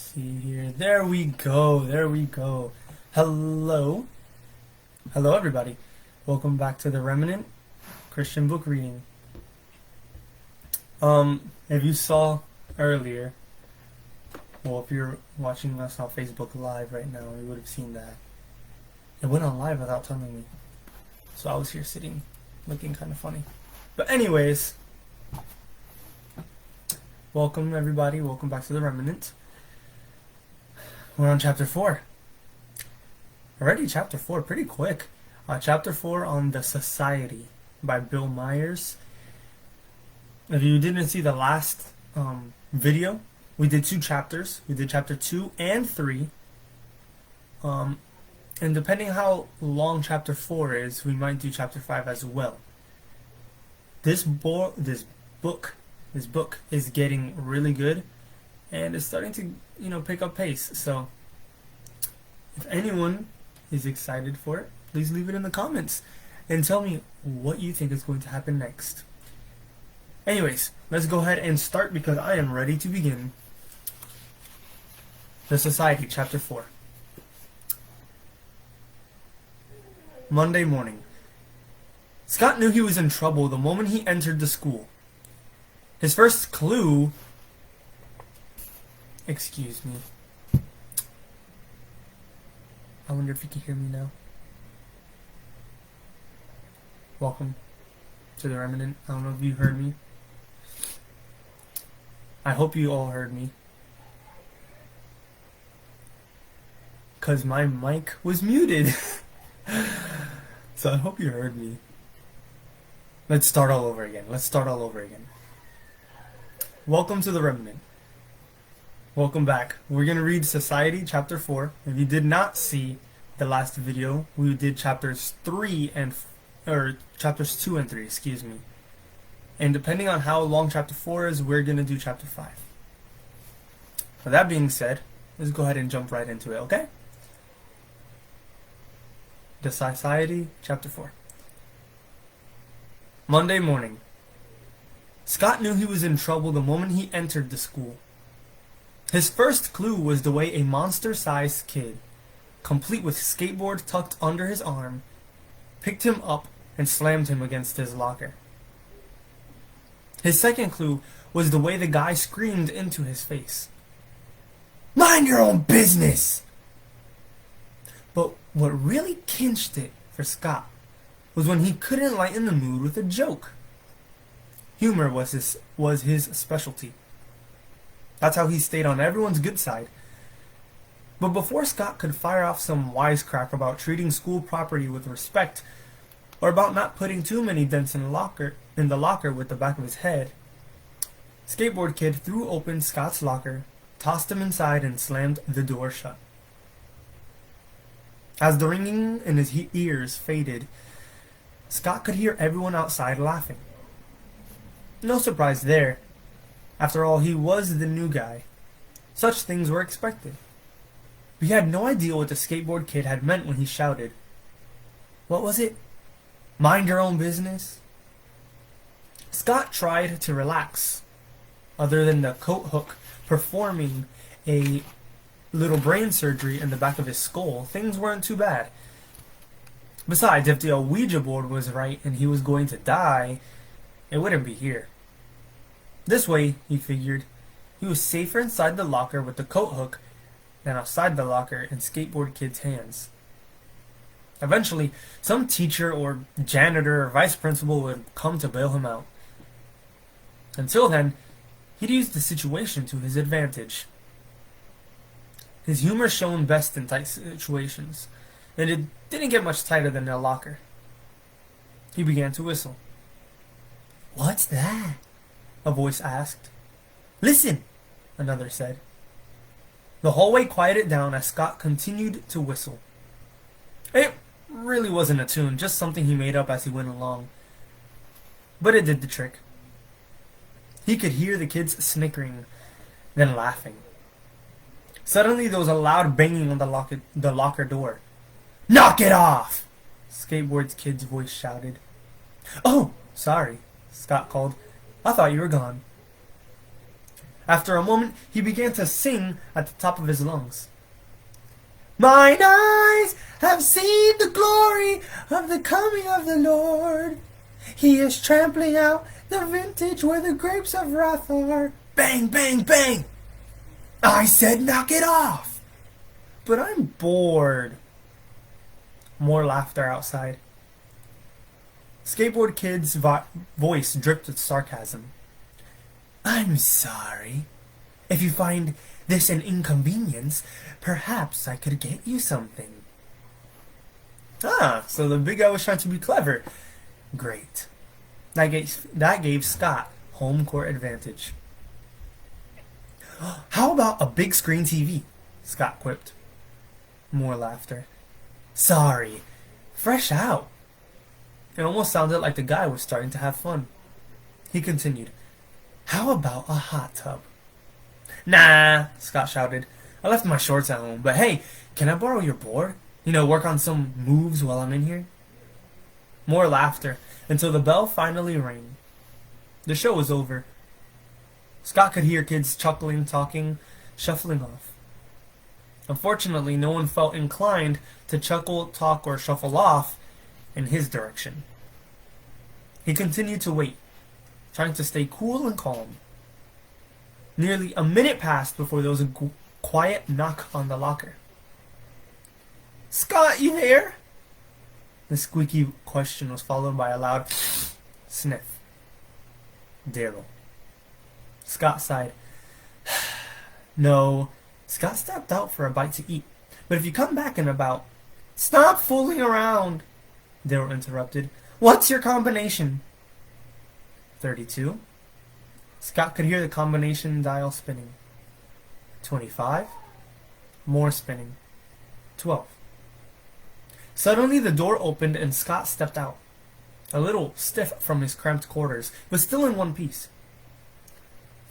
see here. There we go. There we go. Hello. Hello, everybody. Welcome back to the Remnant Christian book reading. If you saw earlier, well, if you're watching us on Facebook Live right now, you would have seen that. It went on live without telling me. So I was here sitting, looking kind of funny. But anyways, welcome everybody. Welcome back to the Remnant. We're on chapter 4. Already chapter 4, pretty quick. Chapter 4 on The Society by Bill Myers. If you didn't see the last video, we did 2 chapters. We did chapter 2 and 3. And depending how long chapter 4 is, we might do chapter 5 as well. This book is getting really good, and it's starting to, pick up pace. So, if anyone is excited for it, please leave it in the comments and tell me what you think is going to happen next. Anyways, let's go ahead and start because I am ready to begin. The Society, chapter 4. Monday morning. Scott knew he was in trouble the moment he entered the school. His first clue... Excuse me. I wonder if you can hear me now. Welcome to the Remnant. I don't know if you heard me. I hope you all heard me. Because my mic was muted. So I hope you heard me. Let's start all over again. Welcome to the Remnant. Welcome back. We're going to read Society, chapter 4. If you did not see the last video, we did chapters 2 and 3, excuse me. And depending on how long chapter 4 is, we're going to do chapter 5. With that being said, let's go ahead and jump right into it, okay? The Society, chapter 4. Monday morning. Scott knew he was in trouble the moment he entered the school. His first clue was the way a monster-sized kid, complete with skateboard tucked under his arm, picked him up and slammed him against his locker. His second clue was the way the guy screamed into his face. "Mind your own business!" But what really clinched it for Scott was when he couldn't lighten the mood with a joke. Humor was his specialty. That's how he stayed on everyone's good side. But before Scott could fire off some wisecrack about treating school property with respect, or about not putting too many dents in the locker with the back of his head, Skateboard Kid threw open Scott's locker, tossed him inside, and slammed the door shut. As the ringing in his ears faded, Scott could hear everyone outside laughing. No surprise there. After all, he was the new guy. Such things were expected. But he had no idea what the Skateboard Kid had meant when he shouted. What was it? Mind your own business? Scott tried to relax. Other than the coat hook performing a little brain surgery in the back of his skull, things weren't too bad. Besides, if the Ouija board was right and he was going to die, it wouldn't be here. This way, he figured, he was safer inside the locker with the coat hook than outside the locker in Skateboard Kid's hands. Eventually, some teacher or janitor or vice principal would come to bail him out. Until then, he'd use the situation to his advantage. His humor shone best in tight situations, and it didn't get much tighter than a locker. He began to whistle. "What's that?" a voice asked. "Listen," another said. The hallway quieted down as Scott continued to whistle. It really wasn't a tune, just something he made up as he went along. But it did the trick. He could hear the kids snickering, then laughing. Suddenly there was a loud banging on the locker door. "Knock it off!" Skateboard Kid's voice shouted. "Oh, sorry," Scott called. "I thought you were gone." After a moment, he began to sing at the top of his lungs. Mine eyes have seen the glory of the coming of the Lord. He is trampling out the vintage where the grapes of wrath are. Bang, bang, bang! I said knock it off! But I'm bored. More laughter outside. Skateboard Kid's voice dripped with sarcasm. I'm sorry. If you find this an inconvenience, perhaps I could get you something. Ah, so the big guy was trying to be clever. Great. That gave Scott home court advantage. How about a big screen TV? Scott quipped. More laughter. Sorry. Fresh out. It almost sounded like the guy was starting to have fun. He continued. How about a hot tub? Nah, Scott shouted. I left my shorts at home, but hey, can I borrow your board? Work on some moves while I'm in here? More laughter, until the bell finally rang. The show was over. Scott could hear kids chuckling, talking, shuffling off. Unfortunately, no one felt inclined to chuckle, talk, or shuffle off in his direction. He continued to wait, trying to stay cool and calm. Nearly a minute passed before there was a quiet knock on the locker. Scott, you there? The squeaky question was followed by a loud sniff. Daryl. Scott sighed. No. Scott stepped out for a bite to eat. But if you come back in about... Stop fooling around! Daryl interrupted. What's your combination? 32. Scott could hear the combination dial spinning. 25. More spinning. 12. Suddenly the door opened and Scott stepped out. A little stiff from his cramped quarters, but still in one piece.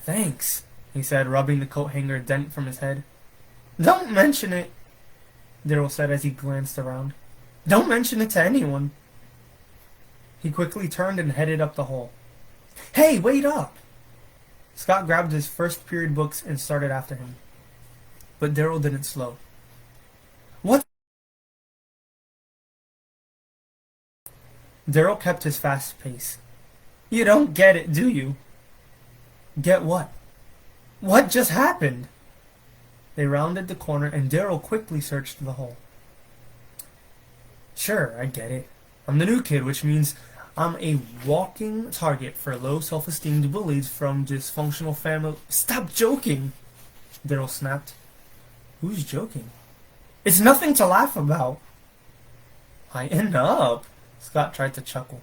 Thanks, he said, rubbing the coat hanger dent from his head. Don't mention it, Daryl said as he glanced around. Don't mention it to anyone. He quickly turned and headed up the hall. Hey, wait up! Scott grabbed his first period books and started after him. But Daryl didn't slow. What? Daryl kept his fast pace. You don't get it, do you? Get what? What just happened? They rounded the corner and Daryl quickly searched the hall. Sure, I get it. I'm the new kid, which means I'm a walking target for low self-esteemed bullies from dysfunctional family. Stop joking! Daryl snapped. Who's joking? It's nothing to laugh about. Lighten up. Scott tried to chuckle.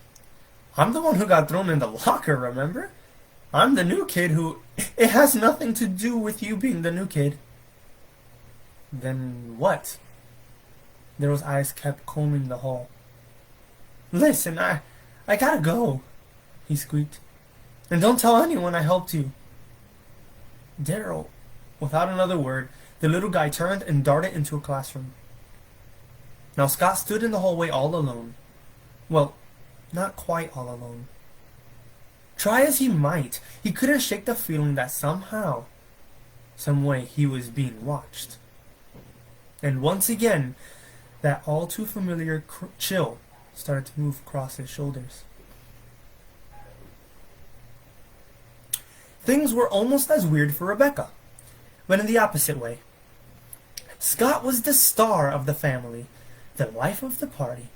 I'm the one who got thrown in the locker, remember? I'm the new kid who... It has nothing to do with you being the new kid. Then what? Daryl's eyes kept combing the hall. Listen, I gotta go, he squeaked. And don't tell anyone I helped you. Daryl, without another word, the little guy turned and darted into a classroom. Now Scott stood in the hallway all alone. Well, not quite all alone. Try as he might, he couldn't shake the feeling that somehow, some way, he was being watched. And once again, that all too familiar chill started to move across his shoulders. Things were almost as weird for Rebecca, but in the opposite way. Scott was the star of the family, the life of the party.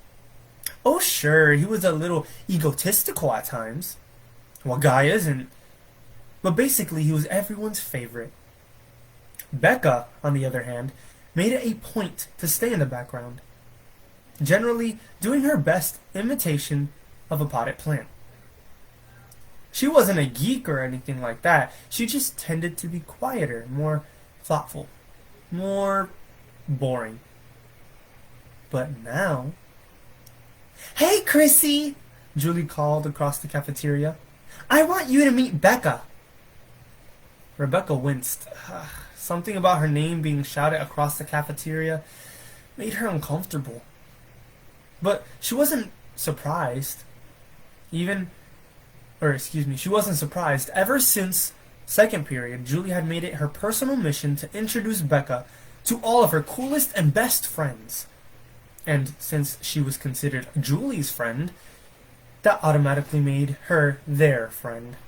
Oh sure, he was a little egotistical at times. What guy isn't? But basically he was everyone's favorite. Becca, on the other hand, made it a point to stay in the background, generally doing her best imitation of a potted plant. She wasn't a geek or anything like that. She just tended to be quieter, more thoughtful, more boring. But now... Hey, Chrissy! Julie called across the cafeteria. I want you to meet Becca. Rebecca winced. Something about her name being shouted across the cafeteria made her uncomfortable. But she wasn't surprised. She wasn't surprised. Ever since Second period, Julie had made it her personal mission to introduce Becca to all of her coolest and best friends. And since she was considered Julie's friend, that automatically made her their friend.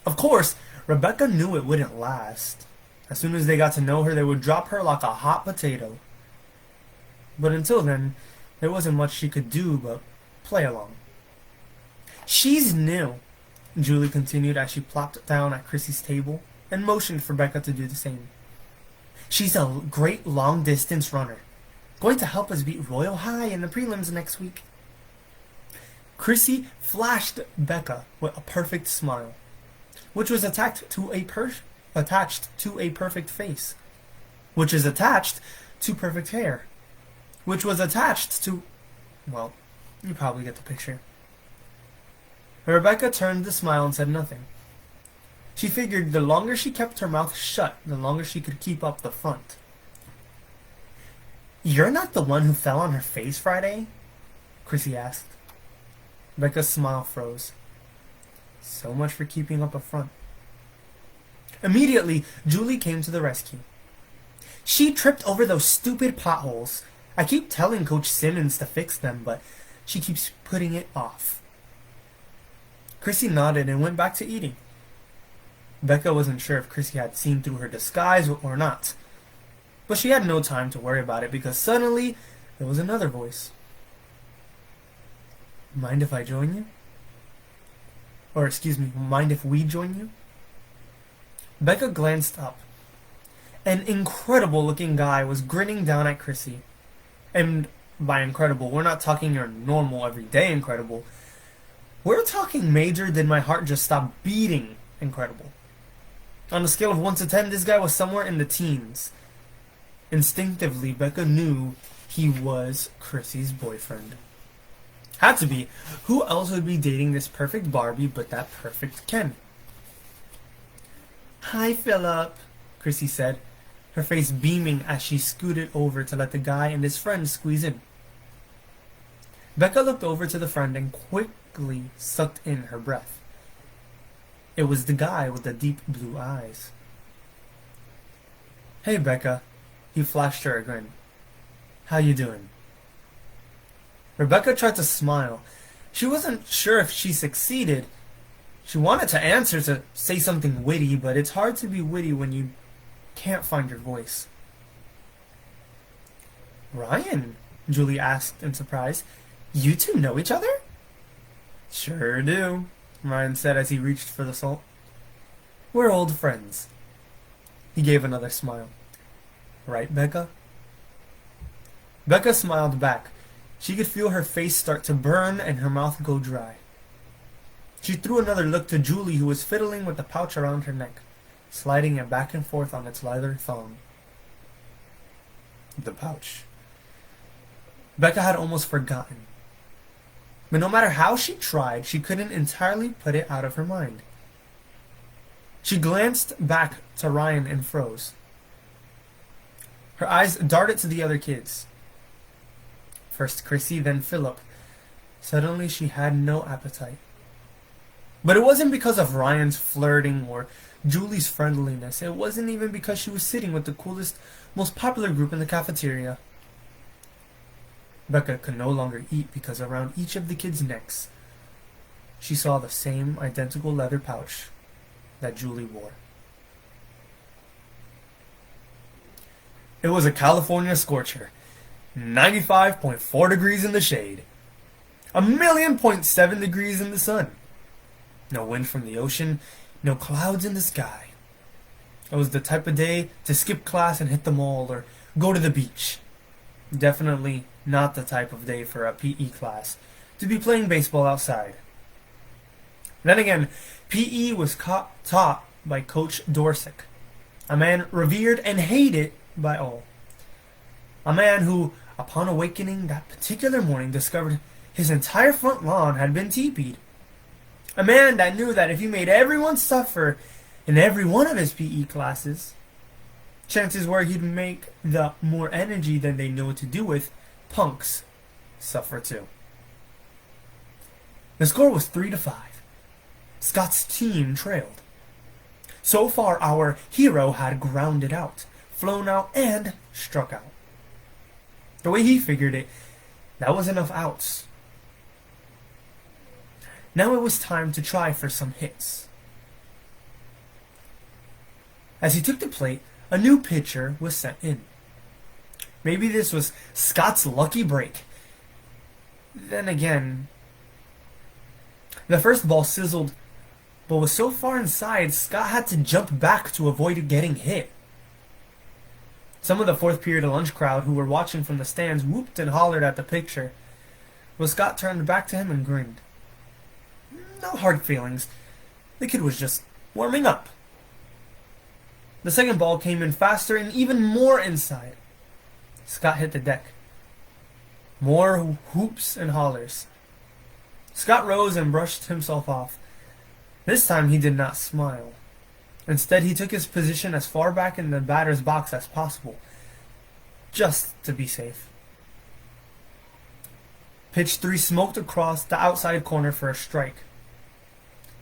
Of course, Rebecca knew it wouldn't last. As soon as they got to know her, they would drop her like a hot potato. But until then, there wasn't much she could do but play along. "She's new," Julie continued as she plopped down at Chrissy's table and motioned for Becca to do the same. "She's a great long-distance runner, going to help us beat Royal High in the prelims next week." Chrissy flashed Becca with a perfect smile, which was attached to a perfect face, which is attached to perfect hair, which was attached to... well, you probably get the picture. Rebecca turned the smile and said nothing. She figured the longer she kept her mouth shut, the longer she could keep up the front. "You're not the one who fell on her face Friday?" Chrissy asked. Becca's smile froze. So much for keeping up a front. Immediately, Julie came to the rescue. "She tripped over those stupid potholes. I keep telling Coach Simmons to fix them, but she keeps putting it off." Chrissy nodded and went back to eating. Becca wasn't sure if Chrissy had seen through her disguise or not, but she had no time to worry about it because suddenly there was another voice. "Mind if I join you?" Or excuse me, "mind if we join you?" Becca glanced up. An incredible-looking guy was grinning down at Chrissy. And by incredible, we're not talking your normal, everyday incredible. We're talking major than my heart just stopped beating incredible. On a scale of 1 to 10, this guy was somewhere in the teens. Instinctively, Becca knew he was Chrissy's boyfriend. Had to be. Who else would be dating this perfect Barbie but that perfect Ken? "Hi, Philip," Chrissy said, her face beaming as she scooted over to let the guy and his friend squeeze in. Becca looked over to the friend and quickly sucked in her breath. It was the guy with the deep blue eyes. "Hey, Becca," he flashed her a grin. "How you doing?" Rebecca tried to smile. She wasn't sure if she succeeded. She wanted to answer, to say something witty, but it's hard to be witty when you can't find your voice. "Ryan," Julie asked in surprise, "you two know each other?" "Sure do," Ryan said as he reached for the salt. "We're old friends." He gave another smile. "Right, Becca?" Becca smiled back. She could feel her face start to burn and her mouth go dry. She threw another look to Julie, who was fiddling with the pouch around her neck, sliding it back and forth on its leather thong. The pouch. Becca had almost forgotten. But no matter how she tried, she couldn't entirely put it out of her mind. She glanced back to Ryan and froze. Her eyes darted to the other kids. First Chrissy, then Philip. Suddenly she had no appetite. But it wasn't because of Ryan's flirting or Julie's friendliness. It wasn't even because she was sitting with the coolest, most popular group in the cafeteria. Becca could no longer eat because around each of the kids' necks, she saw the same identical leather pouch that Julie wore. It was a California scorcher, 95.4 degrees in the shade, 1,000,000.7 degrees in the sun. No wind from the ocean, no clouds in the sky. It was the type of day to skip class and hit the mall or go to the beach. Definitely not the type of day for a PE class to be playing baseball outside. Then again, PE was taught by Coach Dorsick, a man revered and hated by all. A man who, upon awakening that particular morning, discovered his entire front lawn had been teepeed. A man that knew that if he made everyone suffer in every one of his PE classes, chances were he'd make the more energy than they know what to do with punks suffer too. The score was 3-5. Scott's team trailed. So far, our hero had grounded out, flown out, and struck out. The way he figured it, that was enough outs. Now it was time to try for some hits. As he took the plate, a new pitcher was sent in. Maybe this was Scott's lucky break. Then again, the first ball sizzled, but was so far inside, Scott had to jump back to avoid getting hit. Some of the fourth period lunch crowd who were watching from the stands whooped and hollered at the pitcher, but Scott turned back to him and grinned. No hard feelings. The kid was just warming up. The second ball came in faster and even more inside. Scott hit the deck. More whoops and hollers. Scott rose and brushed himself off. This time he did not smile. Instead, he took his position as far back in the batter's box as possible, just to be safe. Pitch 3 smoked across the outside corner for a strike.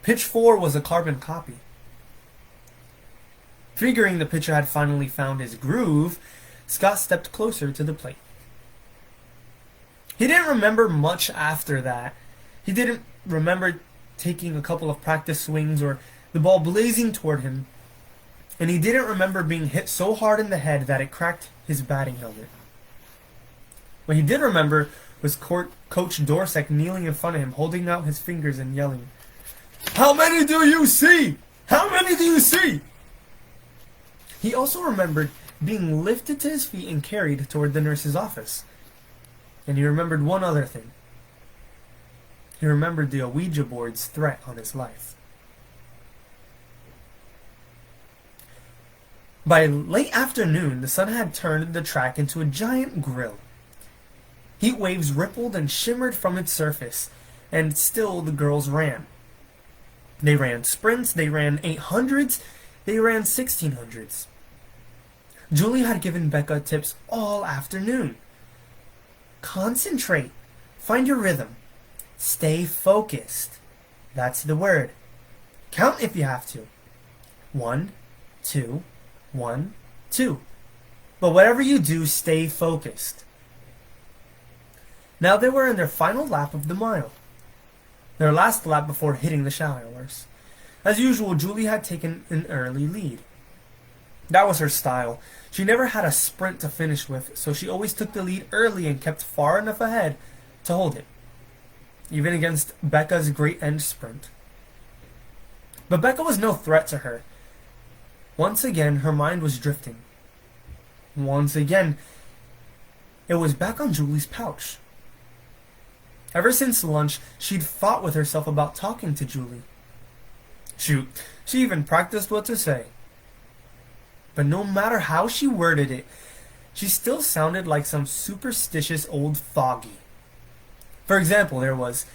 Pitch 4 was a carbon copy. Figuring the pitcher had finally found his groove, Scott stepped closer to the plate. He didn't remember much after that. He didn't remember taking a couple of practice swings or the ball blazing toward him, and he didn't remember being hit so hard in the head that it cracked his batting helmet. What he did remember was Coach Dorsek kneeling in front of him, holding out his fingers and yelling, "How many do you see? How many do you see?" He also remembered being lifted to his feet and carried toward the nurse's office. And he remembered one other thing. He remembered the Ouija board's threat on his life. By late afternoon, the sun had turned the track into a giant grill. Heat waves rippled and shimmered from its surface, and still the girls ran. They ran sprints, they ran 800s, they ran 1600s. Julie had given Becca tips all afternoon. Concentrate. Find your rhythm. Stay focused. That's the word. Count if you have to. 1, 2, 1, 2. But whatever you do, stay focused. Now they were in their final lap of the mile. Their last lap before hitting the showers. As usual, Julie had taken an early lead. That was her style. She never had a sprint to finish with, so she always took the lead early and kept far enough ahead to hold it, even against Becca's great end sprint. But Becca was no threat to her. Once again, her mind was drifting. Once again, it was back on Julie's pouch. Ever since lunch, she'd fought with herself about talking to Julie. Shoot, she even practiced what to say. But no matter how she worded it, she still sounded like some superstitious old fogey. For example, there was,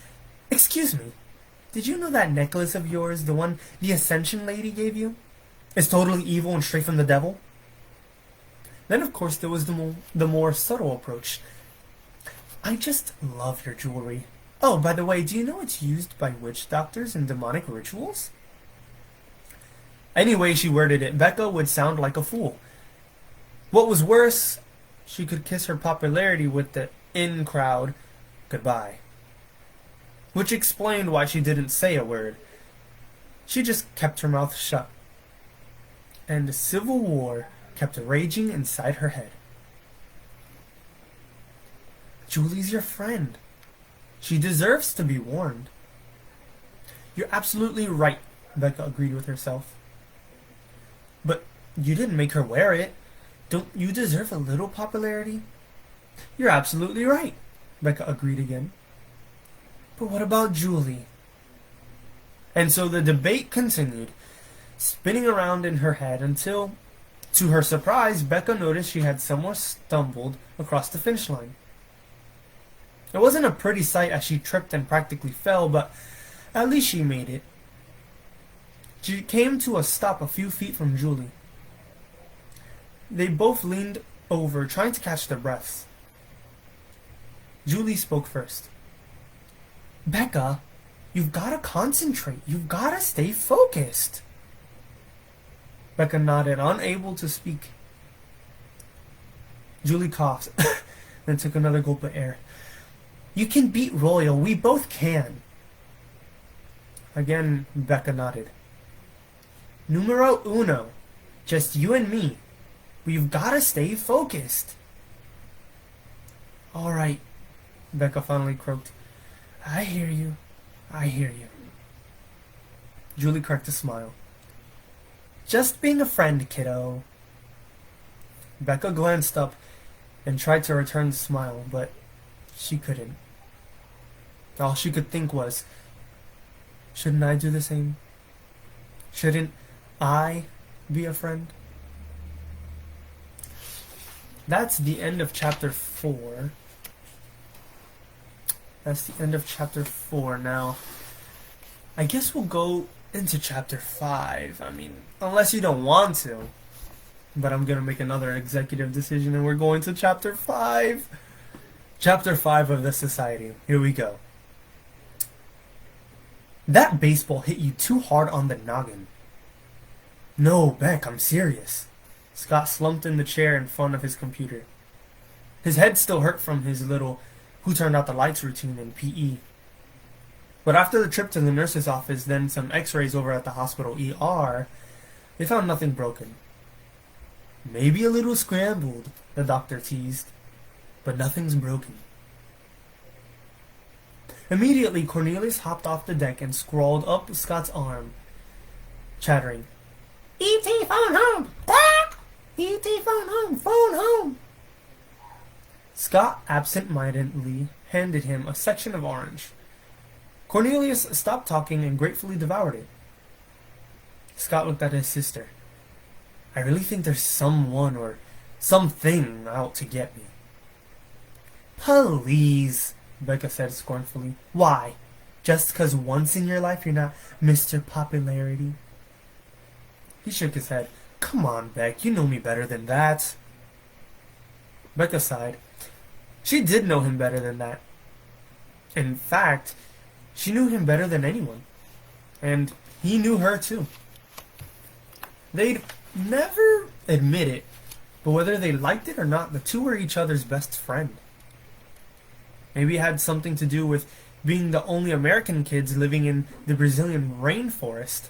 "Excuse me, did you know that necklace of yours, the one the Ascension lady gave you, is totally evil and straight from the devil?" Then, of course, there was the more subtle approach. "I just love your jewelry. Oh, by the way, do you know it's used by witch doctors in demonic rituals?" Any way she worded it, Becca would sound like a fool. What was worse, she could kiss her popularity with the in crowd goodbye. Which explained why she didn't say a word. She just kept her mouth shut. And the civil war kept raging inside her head. Julie's your friend. She deserves to be warned. You're absolutely right, Becca agreed with herself. But you didn't make her wear it. Don't you deserve a little popularity? You're absolutely right, Becca agreed again. But what about Julie? And so the debate continued, spinning around in her head until, to her surprise, Becca noticed she had somewhat stumbled across the finish line. It wasn't a pretty sight as she tripped and practically fell, but at least she made it. She came to a stop a few feet from Julie. They both leaned over, trying to catch their breaths. Julie spoke first. "Becca, you've got to concentrate. You've got to stay focused." Becca nodded, unable to speak. Julie coughed, then took another gulp of air. You can beat Royal. We both can. Again, Becca nodded. Numero uno. Just you and me. We've gotta stay focused. Alright, Becca finally croaked. I hear you. I hear you. Julie cracked a smile. Just being a friend, kiddo. Becca glanced up and tried to return the smile, but she couldn't. All she could think was, shouldn't I do the same? Shouldn't I be a friend? That's the end of chapter 4. That's the end of chapter 4. Now, I guess we'll go into chapter 5. I mean, unless you don't want to. But I'm going to make another executive decision and we're going to chapter 5. Chapter 5 of The Society. Here we go. That baseball hit you too hard on the noggin. No, Beck, I'm serious. Scott slumped in the chair in front of his computer. His head still hurt from his little who turned out the lights routine in PE. But after the trip to the nurse's office, then some x-rays over at the hospital ER, they found nothing broken. Maybe a little scrambled, the doctor teased, but nothing's broken. Immediately, Cornelius hopped off the deck and scrawled up Scott's arm, chattering, E.T. phone home! Quack! E.T. phone home! Phone home! Scott absent-mindedly handed him a section of orange. Cornelius stopped talking and gratefully devoured it. Scott looked at his sister. I really think there's someone or something out to get me. Please, Becca said scornfully. Why? Just 'cause once in your life you're not Mr. Popularity? He shook his head. Come on, Beck, you know me better than that. Becca sighed. She did know him better than that. In fact, she knew him better than anyone. And he knew her too. They'd never admit it, but whether they liked it or not, the two were each other's best friend. Maybe it had something to do with being the only American kids living in the Brazilian rainforest,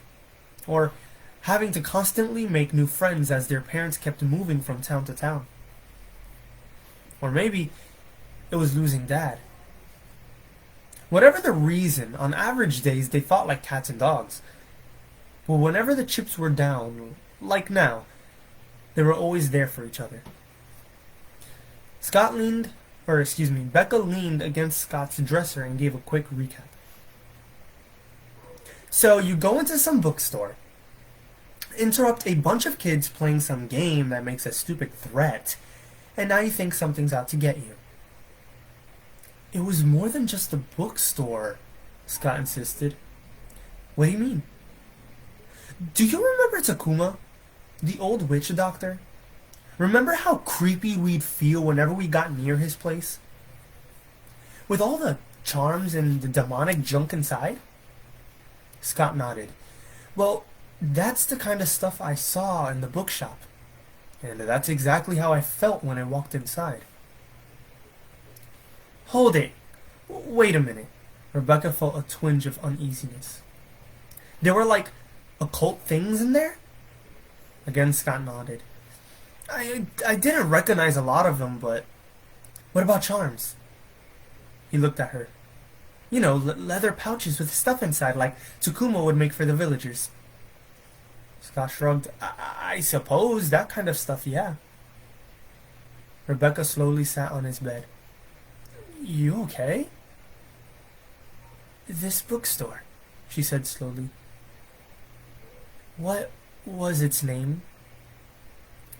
or having to constantly make new friends as their parents kept moving from town to town. Or maybe it was losing Dad. Whatever the reason, on average days they fought like cats and dogs. But whenever the chips were down, like now, they were always there for each other. Becca leaned against Scott's dresser and gave a quick recap. So you go into some bookstore, interrupt a bunch of kids playing some game that makes a stupid threat, and now you think something's out to get you. It was more than just a bookstore, Scott insisted. What do you mean? Do you remember Takuma, the old witch doctor? Remember how creepy we'd feel whenever we got near his place? With all the charms and the demonic junk inside? Scott nodded. Well, that's the kind of stuff I saw in the bookshop. And that's exactly how I felt when I walked inside. Hold it. Wait a minute. Rebecca felt a twinge of uneasiness. There were like occult things in there? Again, Scott nodded. I didn't recognize a lot of them, but what about charms? He looked at her. You know, leather pouches with stuff inside, like Takuma would make for the villagers. Scott shrugged. I suppose that kind of stuff, yeah. Rebecca slowly sat on his bed. You okay? This bookstore, she said slowly. What was its name?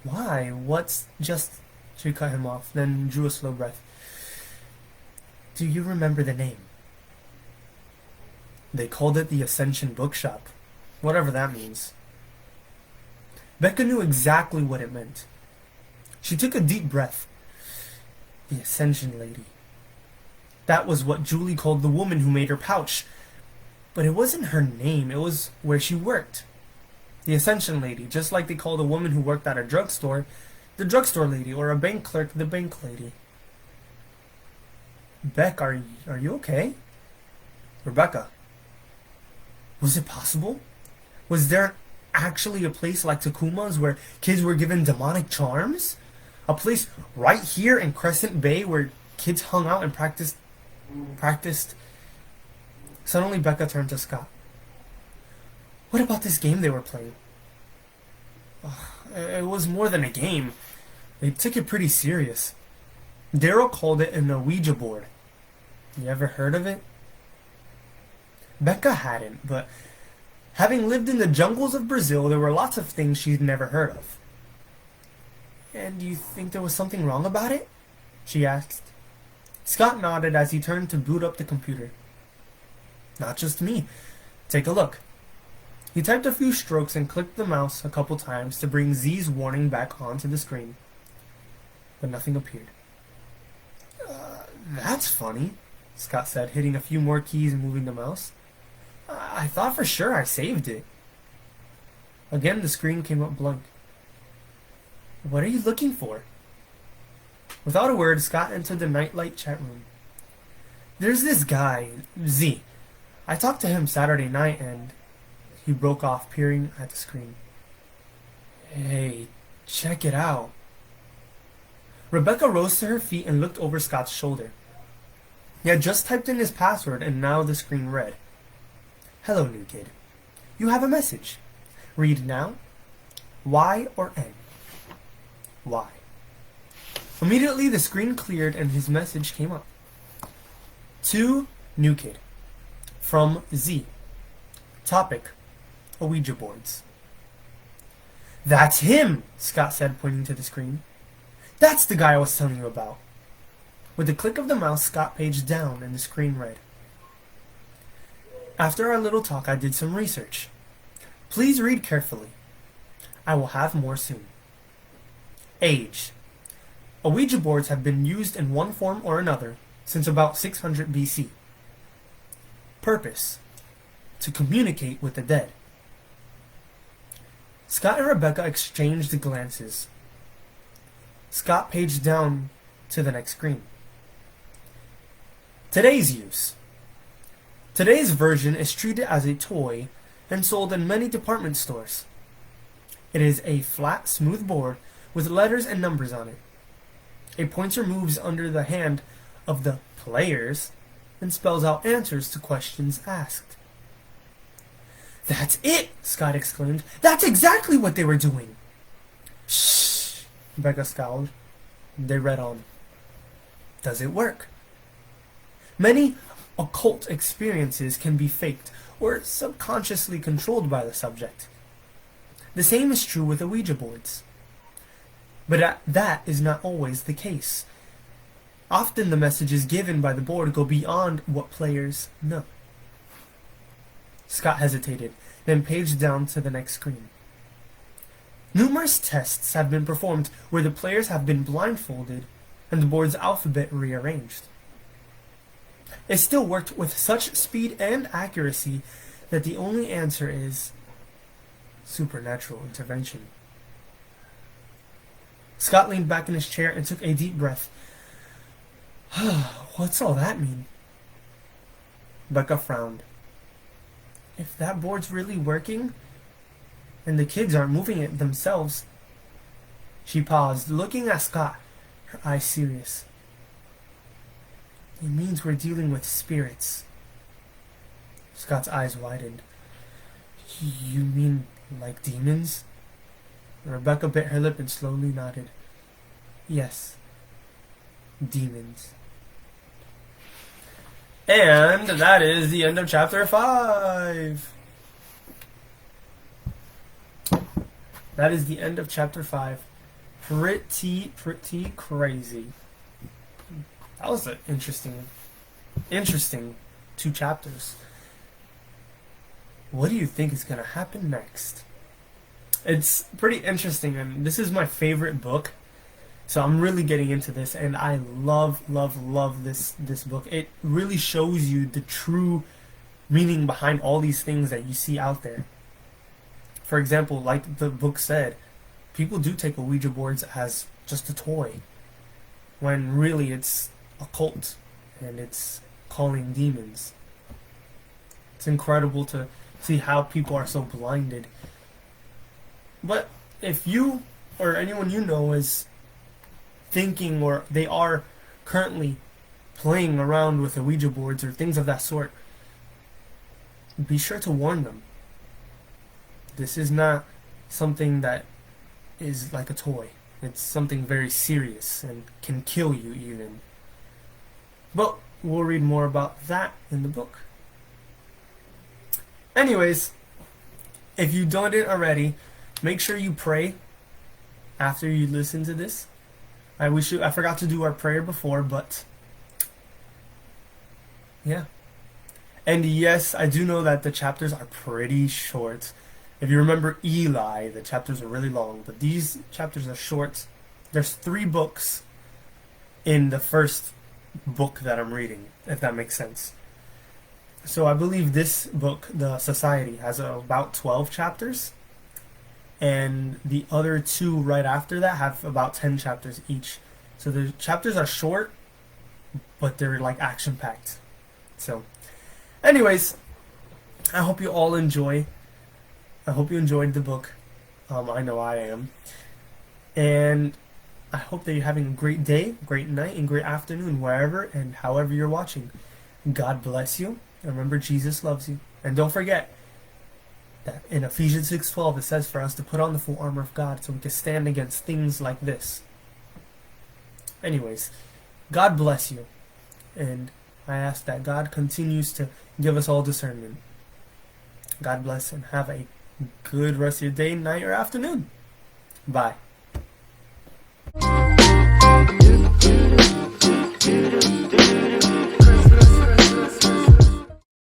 Why? What's just... She cut him off, then drew a slow breath. Do you remember the name? They called it the Ascension Bookshop. Whatever that means. Becca knew exactly what it meant. She took a deep breath. The Ascension Lady. That was what Julie called the woman who made her pouch. But it wasn't her name, it was where she worked. The Ascension Lady, just like they called a woman who worked at a drugstore the drugstore lady, or a bank clerk the bank lady. Beck, are you okay? Rebecca, was it possible? Was there actually a place like Takuma's where kids were given demonic charms? A place right here in Crescent Bay where kids hung out and practiced? Suddenly Becca turned to Scott. What about this game they were playing? It was more than a game. They took it pretty serious. Daryl called it an Ouija board. You ever heard of it? Becca hadn't, but having lived in the jungles of Brazil, there were lots of things she'd never heard of. And you think there was something wrong about it? She asked. Scott nodded as he turned to boot up the computer. Not just me. Take a look. He typed a few strokes and clicked the mouse a couple times to bring Z's warning back onto the screen. But nothing appeared. That's funny, Scott said, hitting a few more keys and moving the mouse. I thought for sure I saved it. Again, the screen came up blank. What are you looking for? Without a word, Scott entered the Nightlight chat room. There's this guy, Z. I talked to him Saturday night and... He broke off, peering at the screen. Hey, check it out. Rebecca rose to her feet and looked over Scott's shoulder. He had just typed in his password and now the screen read. Hello, new kid. You have a message. Read now. Y or N? Y. Immediately the screen cleared and his message came up. To new kid. From Z. Topic. Ouija boards. That's him, Scott said, pointing to the screen. That's the guy I was telling you about. With a click of the mouse, Scott paged down and the screen read. After our little talk, I did some research. Please read carefully. I will have more soon. Age. Ouija boards have been used in one form or another since about 600 BC. Purpose. To communicate with the dead. Scott and Rebecca exchanged glances. Scott paged down to the next screen. Today's use. Today's version is treated as a toy and sold in many department stores. It is a flat, smooth board with letters and numbers on it. A pointer moves under the hand of the players and spells out answers to questions asked. That's it! Scott exclaimed. That's exactly what they were doing! Shh! Becca scowled. They read on. Does it work? Many occult experiences can be faked or subconsciously controlled by the subject. The same is true with Ouija boards. But that is not always the case. Often the messages given by the board go beyond what players know. Scott hesitated, then paged down to the next screen. Numerous tests have been performed where the players have been blindfolded and the board's alphabet rearranged. It still worked with such speed and accuracy that the only answer is supernatural intervention. Scott leaned back in his chair and took a deep breath. What's all that mean? Becca frowned. If that board's really working, and the kids aren't moving it themselves... She paused, looking at Scott, her eyes serious. It means we're dealing with spirits. Scott's eyes widened. You mean like demons? Rebecca bit her lip and slowly nodded. Yes, demons. And that is the end of chapter 5. That is the end of chapter 5. Pretty crazy. That was an interesting 2 chapters. What do you think is going to happen next? It's pretty interesting, and this is my favorite book. So I'm really getting into this, and I love this book. It really shows you the true meaning behind all these things that you see out there. For example, like the book said, people do take Ouija boards as just a toy, when really it's a cult and it's calling demons. It's incredible to see how people are so blinded. But if you or anyone you know is thinking, or they are currently playing around with the Ouija boards or things of that sort, be sure to warn them. This is not something that is like a toy. It's something very serious and can kill you even. But we'll read more about that in the book. Anyways, if you done it already, make sure you pray after you listen to this. I forgot to do our prayer before, but yeah. And yes, I do know that the chapters are pretty short. If you remember Eli, the chapters are really long, but these chapters are short. There's 3 books in the first book that I'm reading, if that makes sense. So I believe this book, The Society, has about 12 chapters, and the other 2 right after that have about 10 chapters each. So the chapters are short, but they're like action-packed. So, anyways, I hope you all enjoy. I hope you enjoyed the book. I know I am. And I hope that you're having a great day, great night, and great afternoon, wherever and however you're watching. God bless you. And remember, Jesus loves you. And don't forget that in Ephesians 6:12 it says for us to put on the full armor of God so we can stand against things like this. Anyways, God bless you. And I ask that God continues to give us all discernment. God bless, and have a good rest of your day, night, or afternoon. Bye.